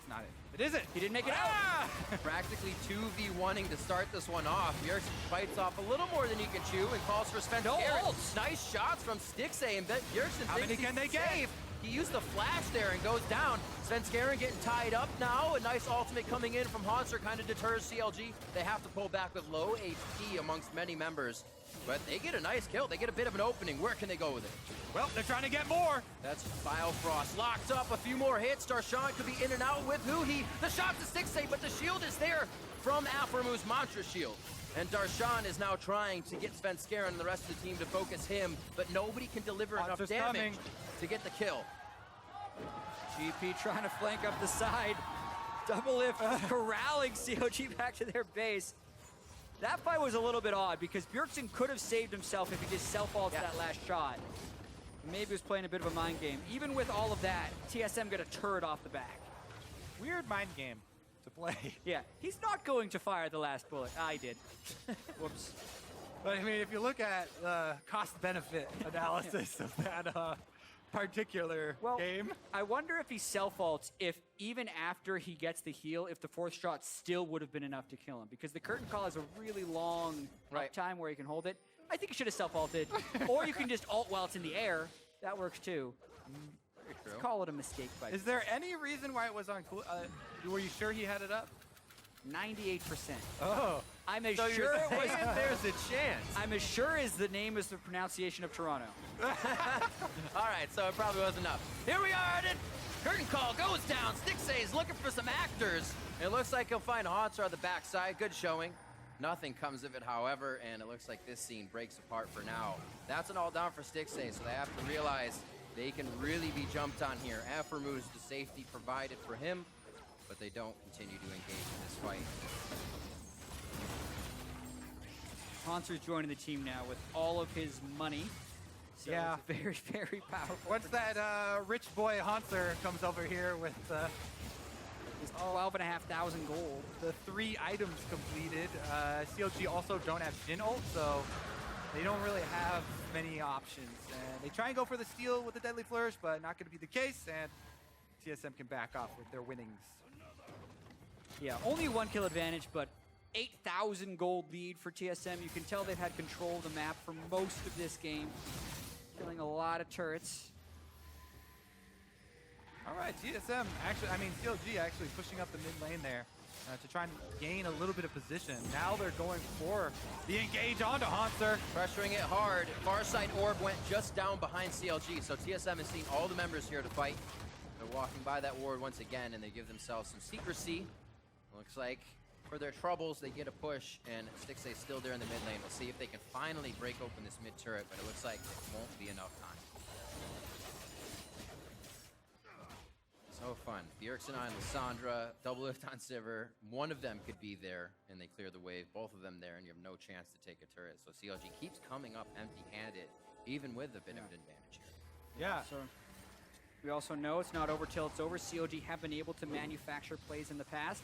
not it. It isn't. He didn't make it Ah! Practically 2v1ing to start this one off. Bjergsen fights off a little more than he can chew and calls for Svenskeren. No ults. Nice shots from Stixxay, and Bjergsen How thinks many can he's they get? safe. He used the flash there and goes down. Svenskeren getting tied up now. A nice ultimate coming in from Hauntzer kind of deters CLG. They have to pull back with low HP amongst many members. But they get a nice kill. They get a bit of an opening. Where can they go with it? Well, they're trying to get more. That's Biofrost locked up. A few more hits. Darshan could be in and out with Huhi. The shot to Stixxay, but the shield is there from Aphromoos Mantra Shield. And Darshan is now trying to get Svenskeren and the rest of the team to focus him, but nobody can deliver enough Hauntzer's damage coming. to get the kill. GP trying to flank up the side. Doublelift corralling CLG back to their base. That fight was a little bit odd because Bjergsen could have saved himself if he just self-ulted that last shot. Maybe he was playing a bit of a mind game. Even with all of that, TSM got a turret off the back. Weird mind game to play. Yeah, he's not going to fire the last bullet. Ah, he did. Whoops. But I mean, if you look at the cost-benefit analysis of that particular game. I wonder if he self-ults, if even after he gets the heal, if the fourth shot still would have been enough to kill him. Because the curtain call has a really long time where you can hold it. I think you should have self-ulted. Or you can just ult while it's in the air. That works too. Let's call it a mistake by Is there any reason why it was on cool? Were you sure he had it up? 98%. Oh. I'm as So sure you're saying there's a chance. I'm as sure as the name is the pronunciation of Toronto. All right, so it probably was enough. Here we are, and curtain call goes down. Stixxay is looking for some actors. It looks like he'll find Hauntzer on the backside. Good showing. Nothing comes of it, however, and it looks like this scene breaks apart for now. That's an all down for Stixxay, so they have to realize they can really be jumped on here. Aphromoo is the safety provided for him, but they don't continue to engage in this fight. Hauntzer's joining the team now with all of his money. So Yeah. it's very, very powerful. Once that rich boy Hauntzer comes over here with His 12,500 gold. the 3 items completed, CLG also don't have Jhin ult, so they don't really have many options. And they try and go for the steal with the Deadly Flourish, but not going to be the case, and TSM can back off with their winnings. Yeah, only 1 kill advantage, but 8,000 gold lead for TSM. You can tell they've had control of the map for most of this game. Killing a lot of turrets. All right, TSM CLG actually pushing up the mid lane there to try and gain a little bit of position. Now they're going for the engage onto Hauntzer. Pressuring it hard. Far side orb went just down behind CLG, so TSM is seeing all the members here to fight. They're walking by that ward once again, and they give themselves some secrecy. Looks like for their troubles, they get a push, and Stixxay still there in the mid lane. We'll see if they can finally break open this mid turret, but it looks like it won't be enough time. So fun. Bjergsen on Lissandra, Doublelift on Sivir. One of them could be there, and they clear the wave. Both of them there, and you have no chance to take a turret. So CLG keeps coming up empty-handed, even with a bit of an advantage here. Yeah. So we also know it's not over till it's over. CLG have been able to manufacture plays in the past.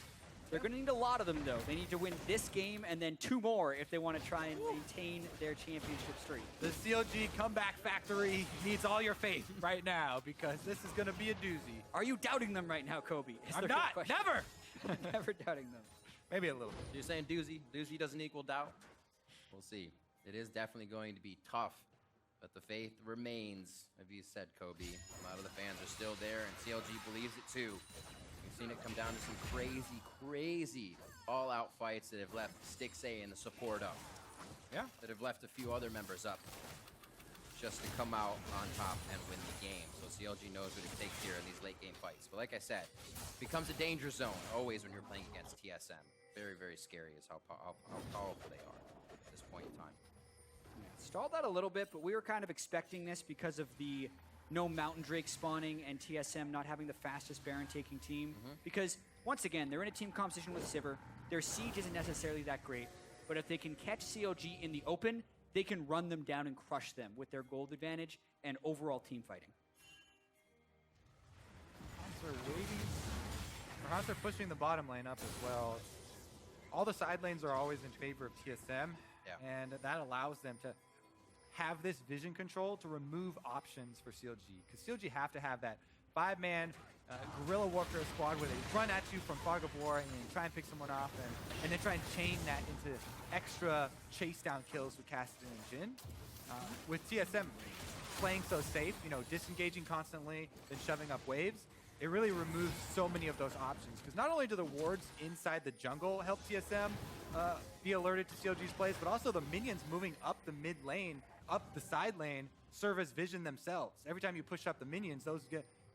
They're going to need a lot of them, though. They need to win this game and then 2 more if they want to try and maintain their championship streak. The CLG comeback factory needs all your faith right now because this is going to be a doozy. Are you doubting them right now, Kobe? Is I'm the not. question. Never. Never doubting them. Maybe a little bit. You're saying doozy? Doozy doesn't equal doubt? We'll see. It is definitely going to be tough, but the faith remains, as you said, Kobe. A lot of the fans are still there, and CLG believes it too. We've seen it come down to some crazy, crazy all-out fights that have left Stixxay and the support up. Yeah. That have left a few other members up just to come out on top and win the game. So CLG knows what it takes here in these late game fights. But like I said, it becomes a danger zone always when you're playing against TSM. Very, very scary is how powerful they are at this point in time. Stalled out a little bit, but we were kind of expecting this because of the no Mountain Drake spawning and TSM not having the fastest Baron taking team. Because, once again, they're in a team competition with Sivir. Their siege isn't necessarily that great, but if they can catch CLG in the open, they can run them down and crush them with their gold advantage and overall team fighting. Hauntzer waiting. Hauntzer pushing the bottom lane up as well. All the side lanes are always in favor of TSM, and that allows them to have this vision control to remove options for CLG. Because CLG have to have that 5-man guerrilla warfare squad where they run at you from Fog of War and then try and pick someone off and then try and chain that into extra chase down kills with Cassidy and Jhin. With TSM playing so safe, disengaging constantly, then shoving up waves, it really removes so many of those options. Because not only do the wards inside the jungle help TSM be alerted to CLG's plays, but also the minions moving up the mid lane, up the side lane, serve as vision themselves. Every time you push up the minions, those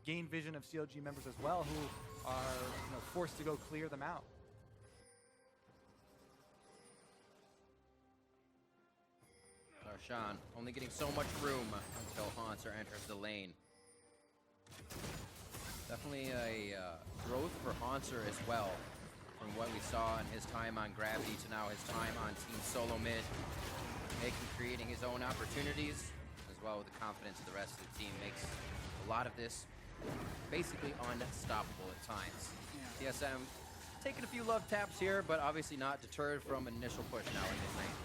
gain vision of CLG members as well, who are forced to go clear them out. Darshan only getting so much room until Hauntzer enters the lane. Definitely a growth for Hauntzer as well, from what we saw in his time on Gravity to now his time on Team Solo Mid, creating his own opportunities, as well with the confidence of the rest of the team, makes a lot of this basically unstoppable at times. Yeah. TSM taking a few love taps here, but obviously not deterred from an initial push now in this lane.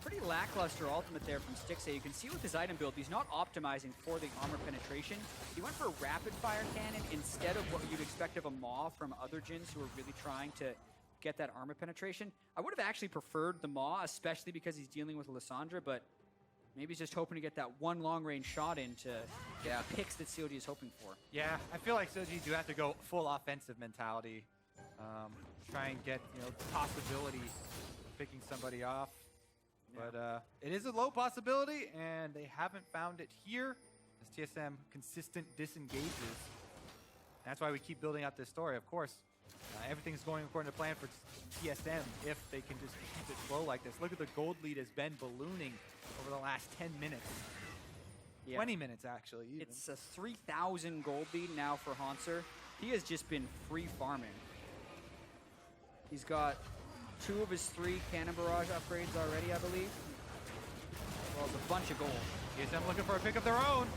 Pretty lackluster ultimate there from Stixxay. You can see with his item build, he's not optimizing for the armor penetration. He went for a rapid fire cannon instead of what you'd expect of a Maw from other Jins who are really trying to get that armor penetration. I would have actually preferred the Maw, especially because he's dealing with Lissandra, but maybe he's just hoping to get that one long-range shot in to get the picks that CLG is hoping for. Yeah, I feel like CLG do have to go full offensive mentality. Try and get the possibility picking somebody off. But it is a low possibility, and they haven't found it here as TSM consistent disengages. That's why we keep building out this story, of course. Everything's going according to plan for TSM if they can just keep it slow like this. Look at the gold lead has been ballooning over the last 10 minutes. 20 minutes, actually. Even. It's a 3,000 gold lead now for Hauntzer. He has just been free farming. He's got 2 of his 3 cannon barrage upgrades already, I believe. As well as a bunch of gold. TSM looking for a pick of their own.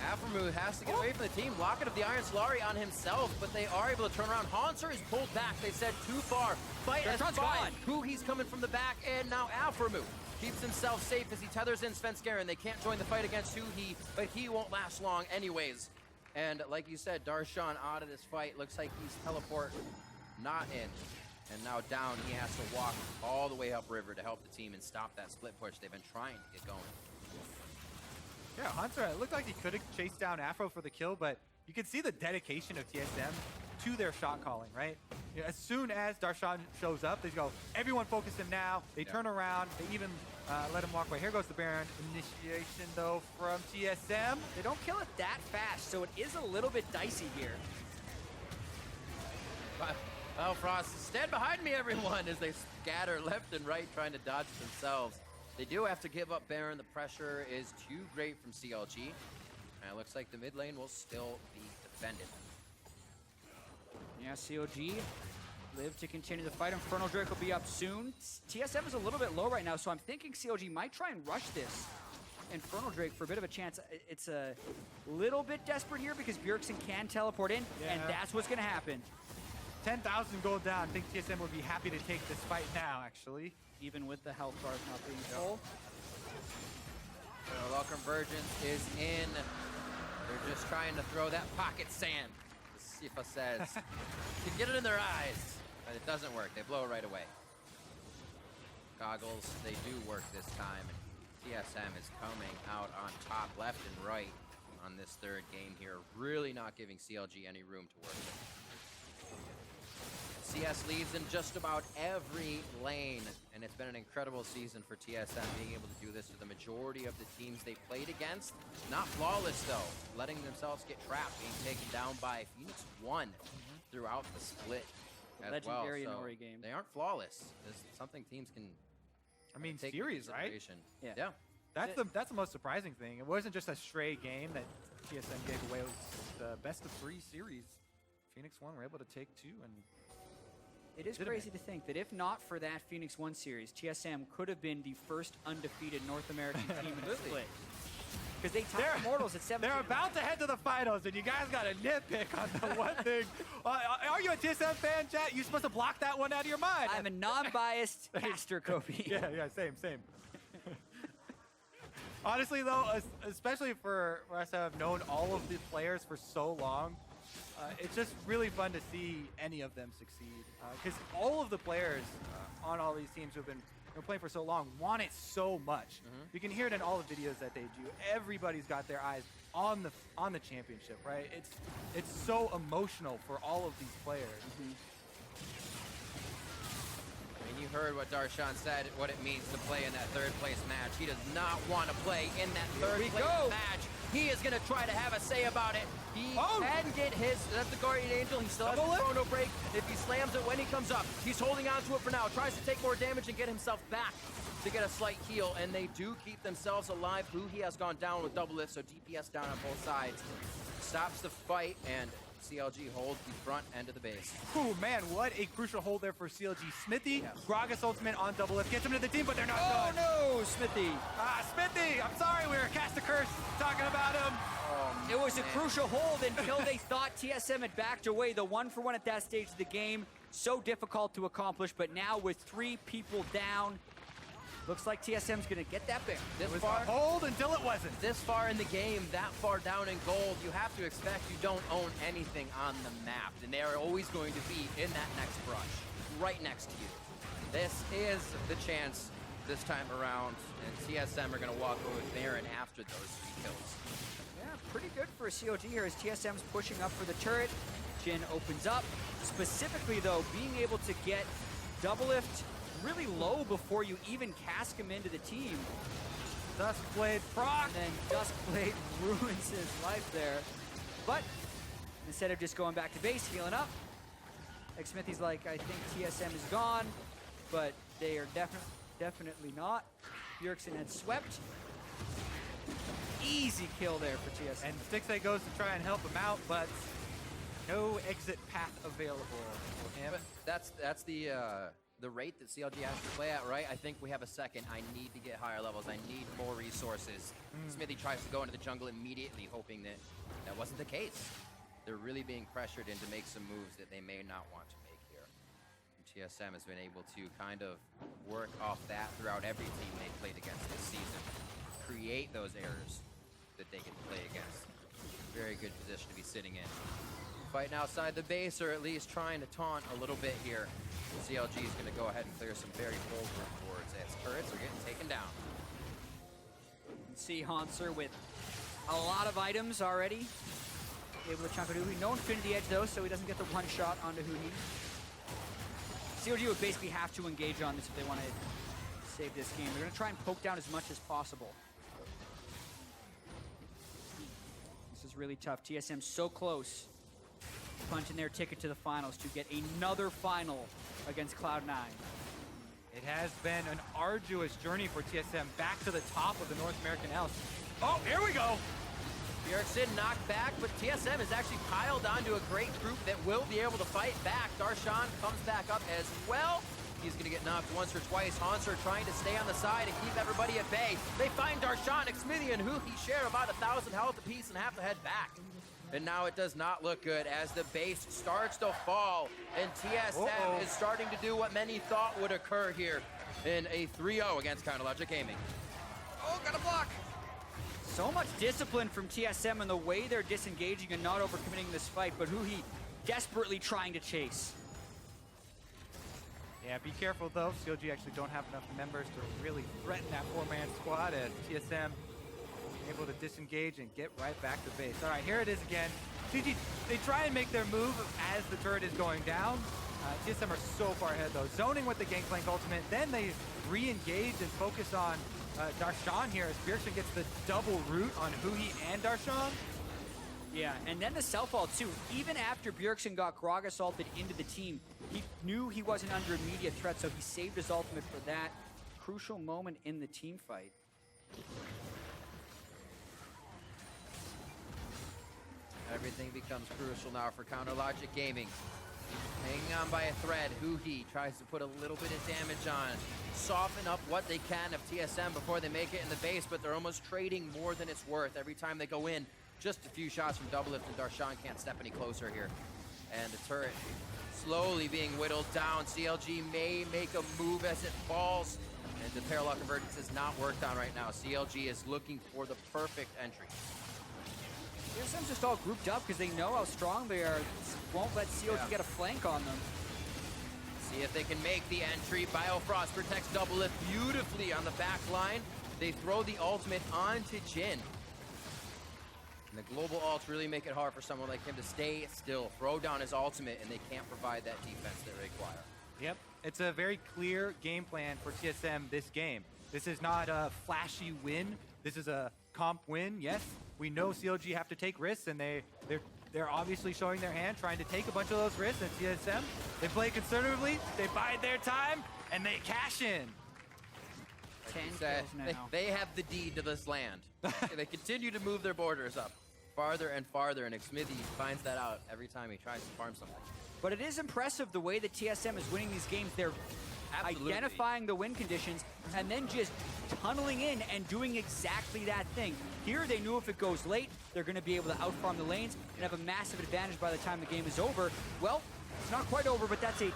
aphromoo has to get away from the team. Locket of the Iron Solari on himself, but they are able to turn around. Hauntzer is pulled back. They said too far. Fight as fine. Huhi's coming from the back, and now aphromoo keeps himself safe as he tethers in Svenskeren. They can't join the fight against Huhi, but he won't last long anyways. And like you said, Darshan out of this fight. Looks like he's teleport not in. And now down, he has to walk all the way upriver to help the team and stop that split push they've been trying to get going. Yeah, Hauntzer, it looked like he could have chased down Afro for the kill, but you can see the dedication of TSM to their shot calling, right? You know, as soon as Darshan shows up, they go, everyone focus him now. They turn around, they even let him walk away. Here goes the Baron. Initiation, though, from TSM. They don't kill it that fast, so it is a little bit dicey here. Biofrost, stand behind me, everyone, as they scatter left and right trying to dodge themselves. They do have to give up Baron. The pressure is too great from CLG. And it looks like the mid lane will still be defended. Yeah, CLG live to continue the fight. Infernal Drake will be up soon. TSM is a little bit low right now, so I'm thinking CLG might try and rush this Infernal Drake for a bit of a chance. It's a little bit desperate here because Bjergsen can teleport in, and that's what's going to happen. 10,000 gold down. I think TSM would be happy to take this fight now, actually. Even with the health bars not being full. Well, Convergence is in. They're just trying to throw that pocket sand. The Sifa says. Can get it in their eyes. But it doesn't work. They blow right away. Goggles, they do work this time. And TSM is coming out on top, left and right on this third game here. Really not giving CLG any room to work with. CS leads in just about every lane, and it's been an incredible season for TSM being able to do this to the majority of the teams they played against. Not flawless, though, letting themselves get trapped, being taken down by Phoenix 1 throughout the split as Legendary well. So Inori game. they aren't flawless. It's something teams can take series, into right? consideration. Yeah. That's the most surprising thing. It wasn't just a stray game that TSM gave away. It was the best of 3 series. Phoenix 1 were able to take 2 and It is crazy to think that if not for that Phoenix 1 series, TSM could have been the first undefeated North American team in the split. Because they tied Immortals at 17. They're about to head to the finals, and you guys got a nitpick on the one thing. Are you a TSM fan, chat? You're supposed to block that one out of your mind. I'm a non-biased caster, Kobe. Yeah, same. Honestly, though, especially for us to have known all of the players for so long, it's just really fun to see any of them succeed. Because all of the players on all these teams who have been playing for so long want it so much. You can hear it in all the videos that they do. Everybody's got their eyes on the championship, right? It's so emotional for all of these players. And you heard what Darshan said, what it means to play in that third place match. He does not want to play in that third place match. He is going to try to have a say about it. He can get his, that's the Guardian Angel. He still has the Chrono Break. If he slams it when he comes up, he's holding on to it for now. Tries to take more damage and get himself back to get a slight heal. And they do keep themselves alive. Huhi has gone down with Doublelift, so DPS down on both sides. Stops the fight, and CLG holds the front end of the base. Oh man, what a crucial hold there for CLG. Xmithie, Gragas ultimate on Doublelift, gets him to the team, but they're not done. Oh no, Xmithie. Xmithie, I'm sorry, we were cast a curse talking about him. It was a crucial hold until they thought TSM had backed away. The 1-for-1 at that stage of the game, so difficult to accomplish, but now with 3 people down, looks like TSM's gonna get that bear. This far, hold until it wasn't. This far in the game, that far down in gold, you have to expect you don't own anything on the map. And they are always going to be in that next brush, right next to you. This is the chance this time around, and TSM are gonna walk away with Baron after those 3 kills. Yeah, pretty good for CLG here as TSM's pushing up for the turret. Jhin opens up. Specifically though, being able to get Doublelift really low before you even cast him into the team. Duskblade proc. And then Duskblade ruins his life there. But instead of just going back to base, healing up, Xmithie's like, I think TSM is gone, but they are definitely not. Bjergsen had swept. Easy kill there for TSM. And Stixxay goes to try and help him out, but no exit path available for him. But that's the rate that CLG has to play at, right? I think we have a second. I need to get higher levels. I need more resources. Xmithie tries to go into the jungle immediately, hoping that that wasn't the case. They're really being pressured in to make some moves that they may not want to make here. And TSM has been able to kind of work off that throughout every team they've played against this season. Create those errors that they can play against. Very good position to be sitting in. Fighting outside the base, or at least trying to taunt a little bit here. CLG is going to go ahead and clear some very bold boards as turrets are getting taken down. You can see Hauntzer with a lot of items already. Able to chunk a Huhi. No Infinity Edge though, so he doesn't get the one shot onto Huhi. CLG would basically have to engage on this if they want to save this game. They're going to try and poke down as much as possible. This is really tough. TSM so close, punching their ticket to the finals to get another final against Cloud9. It has been an arduous journey for TSM back to the top of the North American L. Oh, here we go. Bjergsen knocked back, but TSM is actually piled onto a great group that will be able to fight back. Darshan comes back up as well. He's going to get knocked once or twice. Hauntzer trying to stay on the side and keep everybody at bay. They find Darshan, Xmithie, and Huhi share about 1,000 health apiece and have to head back. And now it does not look good as the base starts to fall. And TSM is starting to do what many thought would occur here in a 3-0 against Counterlogic Gaming. Oh, got a block. So much discipline from TSM in the way they're disengaging and not overcommitting this fight, but Huhi desperately trying to chase. Yeah, be careful though. CLG actually don't have enough members to really threaten that 4-man squad as TSM able to disengage and get right back to base. All right, here it is again. CG, they try and make their move as the turret is going down. TSM are so far ahead though. Zoning with the Gangplank ultimate, then they re-engage and focus on Darshan here as Bjergsen gets the double root on Huhi and Darshan. Yeah, and then the self-ult too. Even after Bjergsen got Grog assaulted into the team, he knew he wasn't under immediate threat, so he saved his ultimate for that crucial moment in the team fight. Everything becomes crucial now for Counterlogic Gaming. Hanging on by a thread, Huhi tries to put a little bit of damage on, soften up what they can of TSM before they make it in the base, but they're almost trading more than it's worth every time they go in. Just a few shots from Doublelift, and Darshan can't step any closer here. And the turret slowly being whittled down. CLG may make a move as it falls, and the parallel convergence is not worked on right now. CLG is looking for the perfect entry. TSM's just all grouped up because they know how strong they are. Won't let CLG get a flank on them. See if they can make the entry. Biofrost protects Doublelift beautifully on the back line. They throw the ultimate onto Jhin. And the global ults really make it hard for someone like him to stay still, throw down his ultimate, and they can't provide that defense they require. Yep, it's a very clear game plan for TSM this game. This is not a flashy win. This is a comp win, yes. We know CLG have to take risks, and they're obviously showing their hand, trying to take a bunch of those risks. And TSM, they play conservatively, they bide their time, and they cash in. Like 10 said, kills now. they have the deed to this land. They continue to move their borders up farther and farther, and Xmithie finds that out every time he tries to farm something. But it is impressive the way that TSM is winning these games. They're Absolutely. identifying the win conditions and then just tunneling in and doing exactly that thing. Here, they knew if it goes late, they're going to be able to outfarm the lanes and have a massive advantage by the time the game is over. Well, it's not quite over, but that's a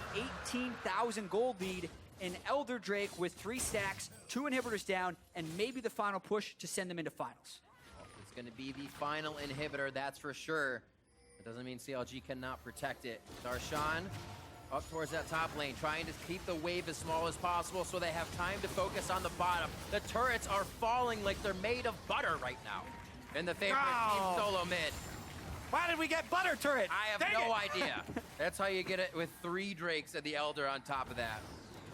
18,000 gold lead in Elder Drake with 3 stacks, 2 inhibitors down, and maybe the final push to send them into finals. It's going to be the final inhibitor, that's for sure. It doesn't mean CLG cannot protect it. Darshan up towards that top lane, trying to keep the wave as small as possible so they have time to focus on the bottom. The turrets are falling like they're made of butter right now. In the favorite team solo mid. Why did we get butter turret? I have no idea. That's how you get it with 3 Drakes and the Elder on top of that.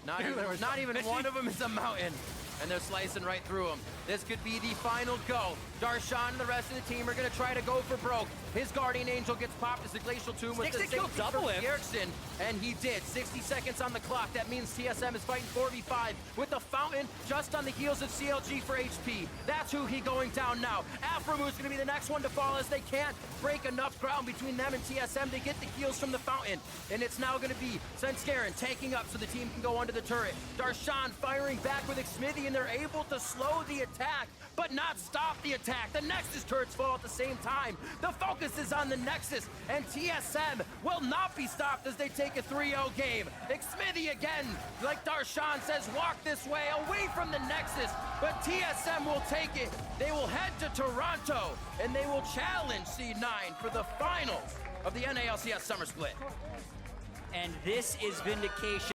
Not Dude, even, there was not even fishing. one of them is a mountain. And they're slicing right through him. This could be the final go. Darshan and the rest of the team are going to try to go for broke. His Guardian Angel gets popped as the Glacial Tomb with the Stixxay killed safety from Doublelift. Bjergsen, and he did. 60 seconds on the clock. That means TSM is fighting 4v5 with the Fountain just on the heels of CLG for HP. That's Huhi going down now. aphromoo is going to be the next one to fall as they can't break enough ground between them and TSM to get the heals from the Fountain. And it's now going to be Svenskeren taking up so the team can go under the turret. Darshan firing back with Xmithie, and they're able to slow the attack, but not stop the attack. The Nexus turrets fall at the same time. The focus is on the Nexus, and TSM will not be stopped as they take a 3-0 game. Xmithie again, like Darshan says, walk this way, away from the Nexus, but TSM will take it. They will head to Toronto, and they will challenge C9 for the finals of the NALCS Summer Split. And this is vindication.